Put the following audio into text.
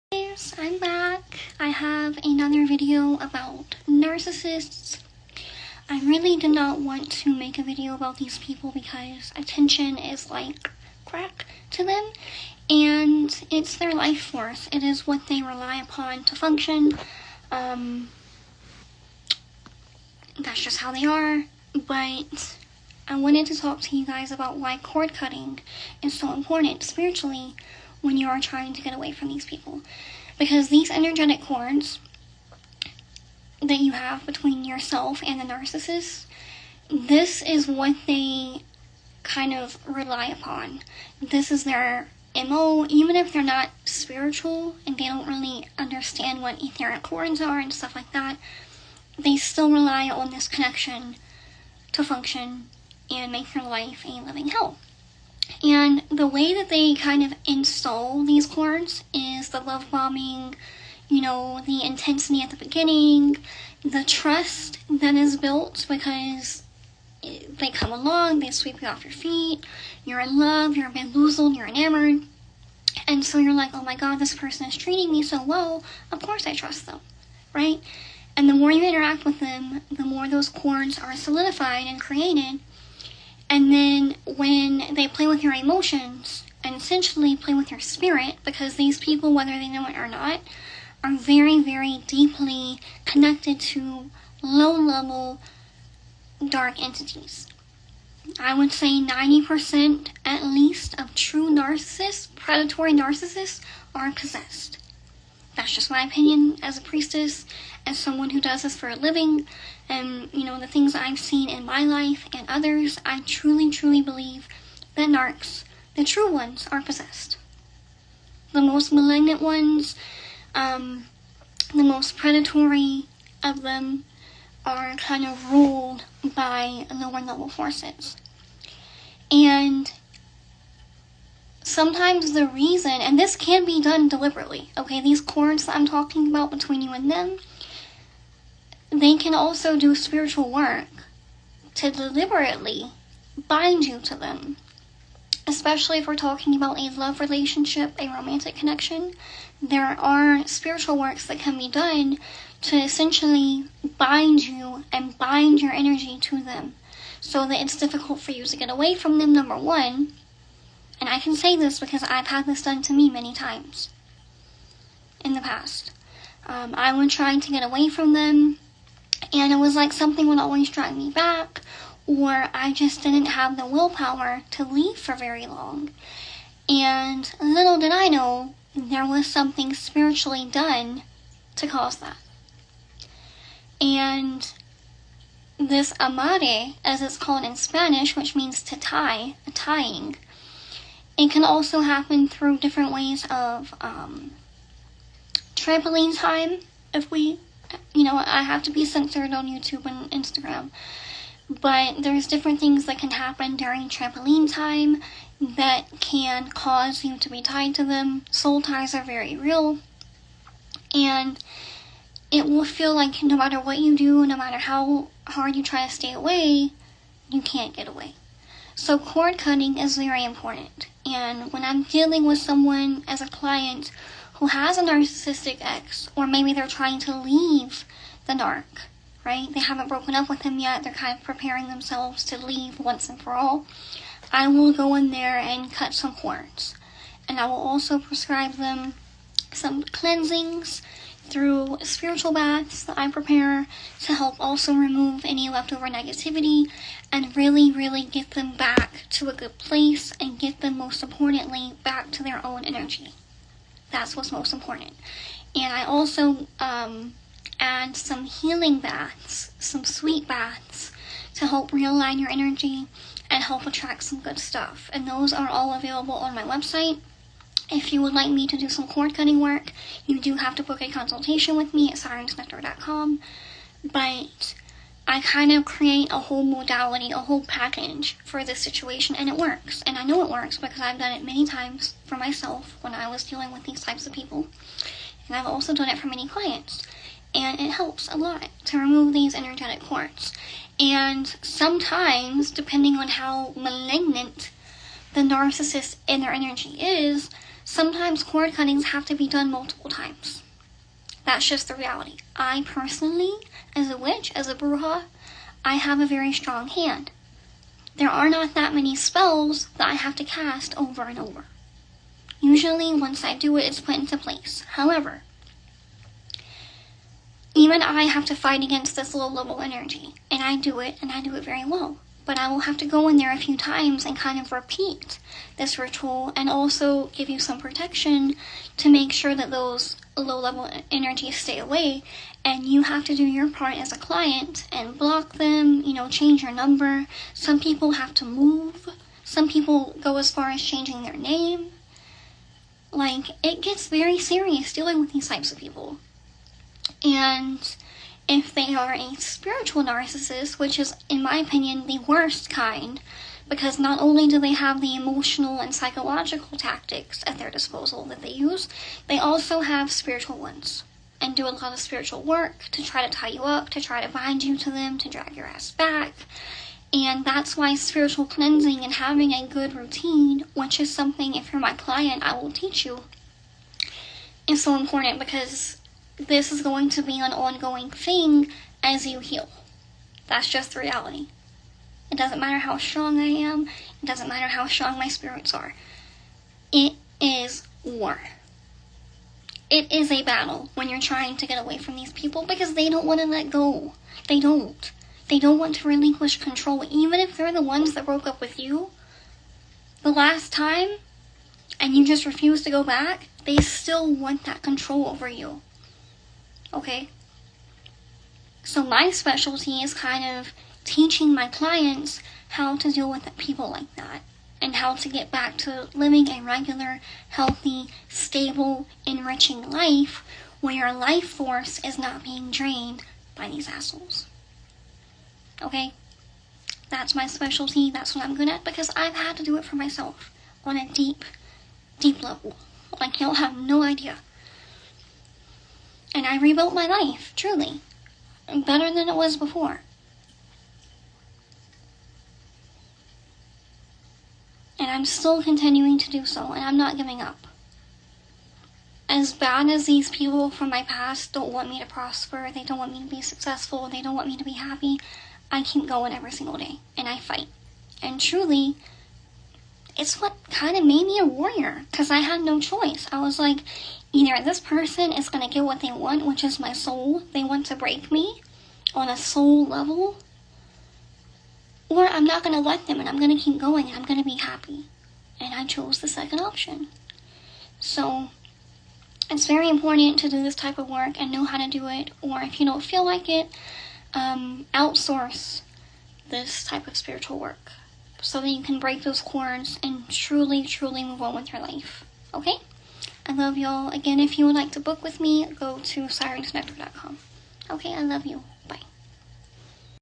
Guys, I'm back. I have another video about narcissists. I really did not want to make a video about these people because attention is like crack to them, and it's their life force. It is what they rely upon to function. That's just how they are. But I wanted to talk to you guys about why cord cutting is so important spiritually when you are trying to get away from these people. Because these energetic cords that you have between yourself and the narcissist, this is what they kind of rely upon. This is their MO. Even if they're not spiritual and they don't really understand what etheric cords are and stuff like that, they still rely on this connection to function and make their life a living hell. And the way that they kind of install these cords is the love bombing, the intensity at the beginning, the trust that is built because they come along, they sweep you off your feet, you're in love, you're bamboozled, you're enamored, and so you're like, oh my god, this person is treating me so well, of course I trust them, right? And the more you interact with them, the more those cords are solidified and created. And then when they play with your emotions and essentially play with your spirit, because these people, whether they know it or not, are very, very deeply connected to low-level dark entities. I would say 90% at least of true narcissists, predatory narcissists, are possessed. That's just my opinion as a priestess, as someone who does this for a living, and the things I've seen in my life and others. I truly, truly believe that narcs, the true ones, are possessed. The most malignant ones, the most predatory of them, are kind of ruled by lower level forces. And sometimes the reason, and this can be done deliberately, okay, these cords that I'm talking about between you and them, they can also do spiritual work to deliberately bind you to them. Especially if we're talking about a love relationship, a romantic connection, there are spiritual works that can be done to essentially bind you and bind your energy to them so that it's difficult for you to get away from them, number one. And I can say this because I've had this done to me many times in the past. I would try to get away from them, and it was like something would always drag me back, or I just didn't have the willpower to leave for very long. And little did I know, there was something spiritually done to cause that. And this amare, as it's called in Spanish, which means to tie, a tying, it can also happen through different ways of trampoline time. If we, I have to be censored on YouTube and Instagram, but there's different things that can happen during trampoline time that can cause you to be tied to them. Soul ties are very real, and it will feel like no matter what you do, no matter how hard you try to stay away, you can't get away. So cord cutting is very important. And when I'm dealing with someone as a client who has a narcissistic ex, or maybe they're trying to leave the narc, right? They haven't broken up with him yet. They're kind of preparing themselves to leave once and for all. I will go in there and cut some cords. And I will also prescribe them some cleansings through spiritual baths that I prepare to help also remove any leftover negativity and really, really get them back to a good place and get them, most importantly, back to their own energy. That's what's most important. And I also add some healing baths, some sweet baths, to help realign your energy and help attract some good stuff. And those are all available on my website. If you would like me to do some cord cutting work, you do have to book a consultation with me at sirensnectar.com. But I kind of create a whole modality, a whole package for this situation, and it works. And I know it works because I've done it many times for myself when I was dealing with these types of people. And I've also done it for many clients. And it helps a lot to remove these energetic cords. And sometimes, depending on how malignant the narcissist in their energy is, sometimes cord cuttings have to be done multiple times. That's just the reality. I personally, as a witch, as a bruja, I have a very strong hand. There are not that many spells that I have to cast over and over. Usually, once I do it, it's put into place. However, even I have to fight against this low-level energy, and I do it very well. But I will have to go in there a few times and kind of repeat this ritual and also give you some protection to make sure that those low-level energies stay away. And you have to do your part as a client and block them, change your number. Some people have to move. Some people go as far as changing their name. Like, it gets very serious dealing with these types of people. And if they are a spiritual narcissist, which is, in my opinion, the worst kind, because not only do they have the emotional and psychological tactics at their disposal that they use, they also have spiritual ones and do a lot of spiritual work to try to tie you up, to try to bind you to them, to drag your ass back. And that's why spiritual cleansing and having a good routine, which is something, if you're my client, I will teach you, is so important, because this is going to be an ongoing thing as you heal. That's just the reality. It doesn't matter how strong I am. It doesn't matter how strong my spirits are. It is war. It is a battle when you're trying to get away from these people, because they don't want to let go. They don't. They don't want to relinquish control. Even if they're the ones that broke up with you the last time and you just refuse to go back, they still want that control over you. Okay? So my specialty is kind of teaching my clients how to deal with people like that and how to get back to living a regular, healthy, stable, enriching life where your life force is not being drained by these assholes. Okay? That's my specialty. That's what I'm good at, because I've had to do it for myself on a deep, deep level. Like, you'll have no idea. And I rebuilt my life, truly. Better than it was before. And I'm still continuing to do so, and I'm not giving up. As bad as these people from my past don't want me to prosper, they don't want me to be successful, they don't want me to be happy, I keep going every single day, and I fight. And truly, it's what kind of made me a warrior, because I had no choice. I was like, either this person is going to get what they want, which is my soul, they want to break me on a soul level, or I'm not going to let them, and I'm going to keep going, and I'm going to be happy. And I chose the second option. So, it's very important to do this type of work and know how to do it, or if you don't feel like it, outsource this type of spiritual work so that you can break those cords and truly, truly move on with your life. Okay? I love y'all. Again, if you would like to book with me, go to sirensnectar.com. Okay, I love you.